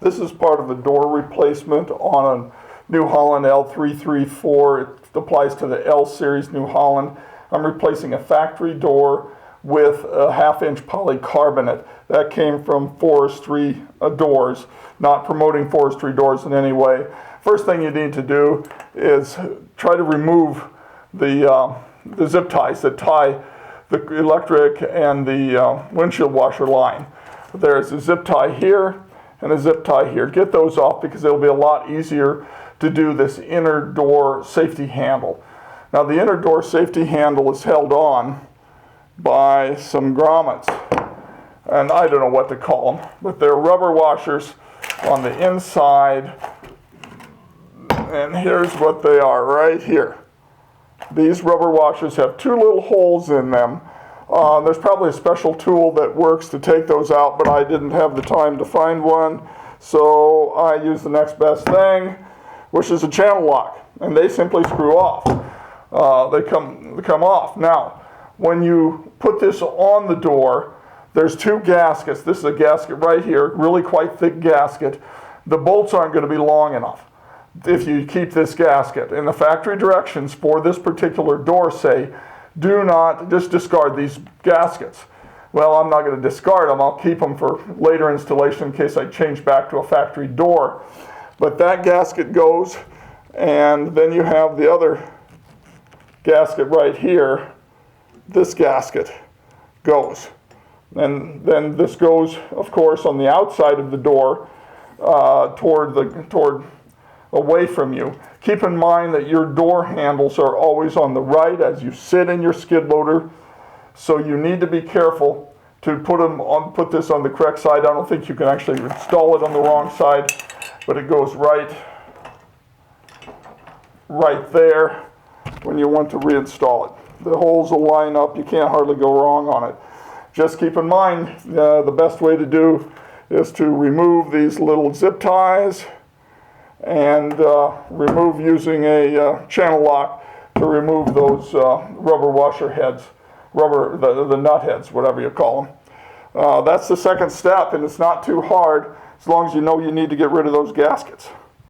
This is part of a door replacement on a New Holland L334. It applies to the L series New Holland. I'm replacing a factory door with a 1/2-inch polycarbonate. That came from Forestry doors. Not promoting Forestry doors in any way. First thing you need to do is try to remove the zip ties that tie the electric and the windshield washer line. There's a zip tie here and a zip tie here. Get those off because it'll be a lot easier to do this inner door safety handle. Now the inner door safety handle is held on by some grommets, and I don't know what to call them, but they're rubber washers on the inside, and here's what they are right here. These rubber washers have 2 little holes in them. There's probably a special tool that works to take those out, but I didn't have the time to find one, so I used the next best thing, which is a channel lock, and they simply screw off. They come off. Now, when you put this on the door, there's 2 gaskets. This is a gasket right here, really quite thick gasket. The bolts aren't going to be long enough if you keep this gasket. And the factory directions for this particular door say, do not just discard these gaskets. Well, I'm not going to discard them. I'll keep them for later installation in case I change back to a factory door. But that gasket goes, and then you have the other gasket right here. This gasket goes. And then this goes, of course, on the outside of the door toward away from you. Keep in mind that your door handles are always on the right as you sit in your skid loader, so you need to be careful to put this on the correct side. I don't think you can actually install it on the wrong side, but it goes right there when you want to reinstall it. The holes will line up. You can't hardly go wrong on it. Just keep in mind, the best way to do is to remove these little zip ties and remove using a channel lock to remove those rubber washer heads, the nut heads, whatever you call them. That's the second step, and it's not too hard as long as you know you need to get rid of those gaskets.